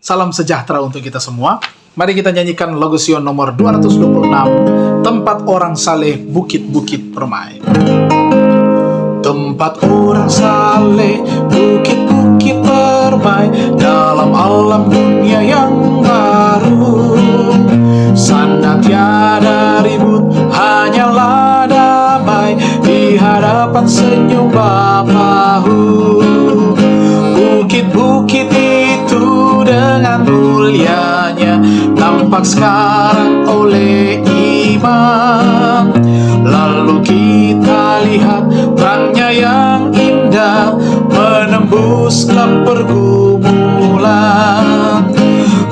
Salam sejahtera untuk kita semua. Mari kita nyanyikan lagu Sion nomor 226, Tempat Orang Saleh, Bukit-Bukit Permai. Tempat orang saleh, bukit-bukit permai, dalam alam dunia yang baru. Sana tiada ribut, hanyalah damai, di hadapan senyum Bapahu. Bukit-bukit itu dengan mulianya nampak sekarang oleh iman. Lalu kita lihat terangnya yang indah menembus gelap pergumulan.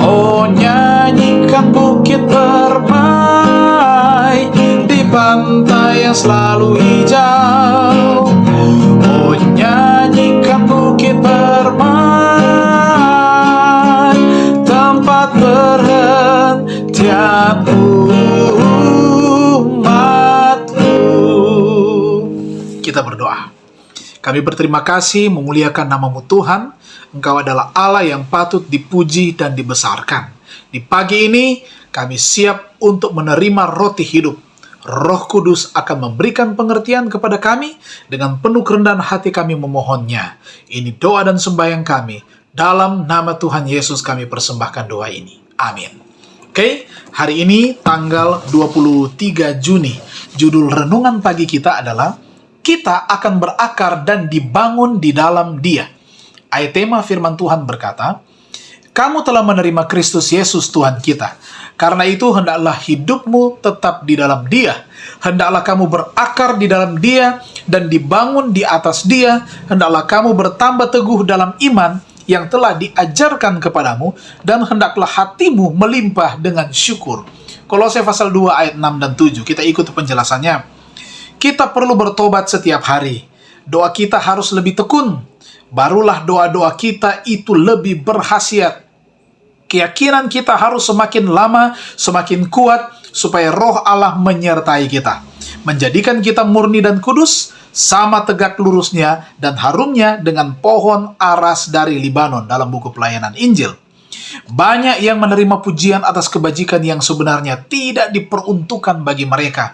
Oh, nyanyikan bukit permai di pantai yang selalu hijau. Oh, nyanyikan bukit permai, tempat perhentian umatku. Kita berdoa. Kami berterima kasih, memuliakan nama-Mu Tuhan. Engkau adalah Allah yang patut dipuji dan dibesarkan. Di pagi ini, kami siap untuk menerima roti hidup. Roh Kudus akan memberikan pengertian kepada kami. Dengan penuh kerendahan hati kami memohonnya. Ini doa dan sembahyang kami. Dalam nama Tuhan Yesus kami persembahkan doa ini. Amin. Oke, hari ini tanggal 23 Juni. Judul renungan pagi kita adalah kita akan berakar dan dibangun di dalam Dia. Ayat tema firman Tuhan berkata, kamu telah menerima Kristus Yesus Tuhan kita. Karena itu hendaklah hidupmu tetap di dalam Dia. Hendaklah kamu berakar di dalam Dia dan dibangun di atas Dia. Hendaklah kamu bertambah teguh dalam iman yang telah diajarkan kepadamu, dan hendaklah hatimu melimpah dengan syukur. Kolose pasal 2 ayat 6 dan 7. Kita ikuti penjelasannya. Kita perlu bertobat setiap hari. Doa kita harus lebih tekun. Barulah doa-doa kita itu lebih berkhasiat. Keyakinan kita harus semakin lama, semakin kuat, supaya roh Allah menyertai kita. Menjadikan kita murni dan kudus, sama tegak lurusnya dan harumnya dengan pohon aras dari Libanon, dalam buku Pelayanan Injil. Banyak yang menerima pujian atas kebajikan yang sebenarnya tidak diperuntukkan bagi mereka.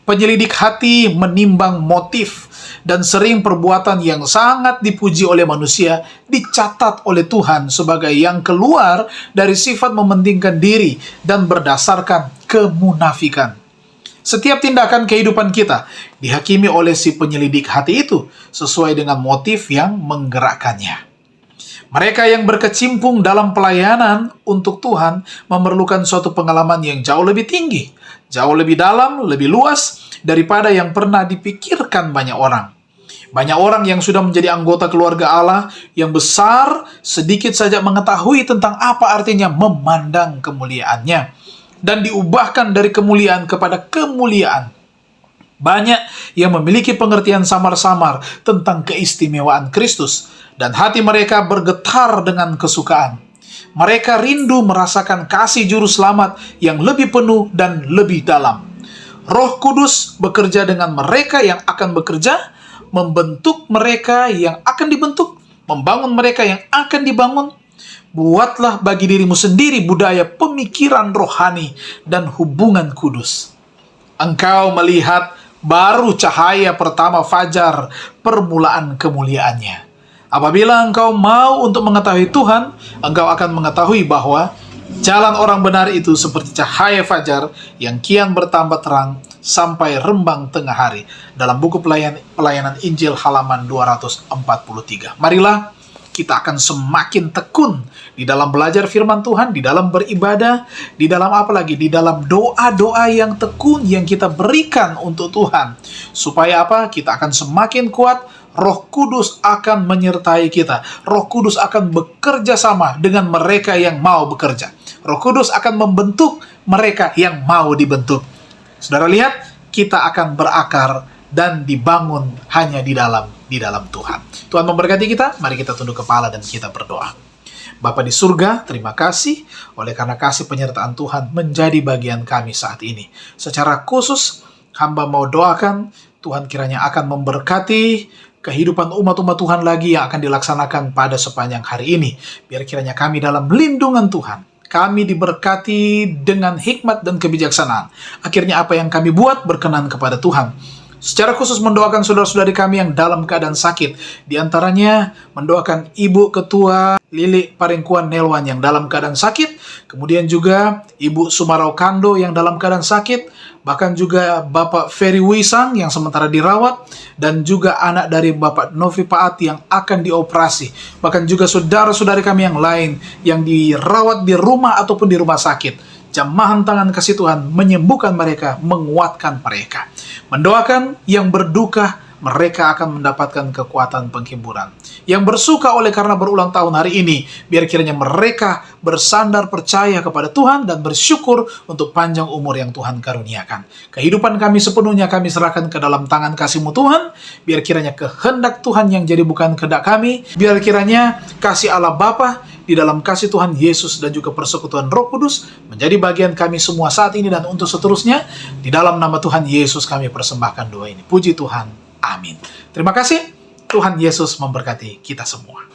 Penyelidik hati menimbang motif, dan sering perbuatan yang sangat dipuji oleh manusia dicatat oleh Tuhan sebagai yang keluar dari sifat mementingkan diri dan berdasarkan kemunafikan. Setiap tindakan kehidupan kita dihakimi oleh si penyelidik hati itu sesuai dengan motif yang menggerakkannya. Mereka yang berkecimpung dalam pelayanan untuk Tuhan memerlukan suatu pengalaman yang jauh lebih tinggi, jauh lebih dalam, lebih luas daripada yang pernah dipikirkan banyak orang. Banyak orang yang sudah menjadi anggota keluarga Allah yang besar sedikit saja mengetahui tentang apa artinya memandang kemuliaannya dan diubahkan dari kemuliaan kepada kemuliaan. Banyak yang memiliki pengertian samar-samar tentang keistimewaan Kristus, dan hati mereka bergetar dengan kesukaan. Mereka rindu merasakan kasih juru selamat yang lebih penuh dan lebih dalam. Roh Kudus bekerja dengan mereka yang akan bekerja, membentuk mereka yang akan dibentuk, membangun mereka yang akan dibangun. Buatlah bagi dirimu sendiri budaya pemikiran rohani dan hubungan kudus. Engkau melihat baru cahaya pertama fajar, permulaan kemuliaannya. Apabila engkau mau untuk mengetahui Tuhan, engkau akan mengetahui bahwa jalan orang benar itu seperti cahaya fajar yang kian bertambah terang sampai rembang tengah hari. Dalam buku Pelayanan Injil halaman 243. Marilah kita akan semakin tekun di dalam belajar firman Tuhan, di dalam beribadah, di dalam apa lagi? Di dalam doa-doa yang tekun yang kita berikan untuk Tuhan. Supaya apa? Kita akan semakin kuat, Roh Kudus akan menyertai kita. Roh Kudus akan bekerja sama dengan mereka yang mau bekerja. Roh Kudus akan membentuk mereka yang mau dibentuk. Saudara lihat, kita akan berakar dan dibangun hanya di dalam Tuhan. Tuhan memberkati kita. Mari kita tunduk kepala dan kita berdoa. Bapa di surga, terima kasih oleh karena kasih penyertaan Tuhan menjadi bagian kami saat ini. Secara khusus, hamba mau doakan Tuhan kiranya akan memberkati kehidupan umat-umat Tuhan lagi yang akan dilaksanakan pada sepanjang hari ini. Biar kiranya kami dalam lindungan Tuhan, kami diberkati dengan hikmat dan kebijaksanaan. Akhirnya apa yang kami buat berkenan kepada Tuhan. Secara khusus mendoakan saudara-saudari kami yang dalam keadaan sakit. Di antaranya mendoakan Ibu Ketua Lili Parengkuan Nelwan yang dalam keadaan sakit. Kemudian juga Ibu Sumarau Kando yang dalam keadaan sakit. Bahkan juga Bapak Ferry Wisang yang sementara dirawat. Dan juga anak dari Bapak Novi Paat yang akan dioperasi. Bahkan juga saudara-saudari kami yang lain yang dirawat di rumah ataupun di rumah sakit. Jamahan tangan kasih Tuhan menyembuhkan mereka, menguatkan mereka. Mendoakan yang berduka, mereka akan mendapatkan kekuatan penghiburan. Yang bersuka oleh karena berulang tahun hari ini, biar kiranya mereka bersandar percaya kepada Tuhan dan bersyukur untuk panjang umur yang Tuhan karuniakan. Kehidupan kami sepenuhnya kami serahkan ke dalam tangan kasih-Mu Tuhan, biar kiranya kehendak Tuhan yang jadi bukan kehendak kami, biar kiranya kasih Allah Bapa di dalam kasih Tuhan Yesus dan juga persekutuan Roh Kudus menjadi bagian kami semua saat ini dan untuk seterusnya. Di dalam nama Tuhan Yesus kami persembahkan doa ini. Puji Tuhan. Amin. Terima kasih. Tuhan Yesus memberkati kita semua.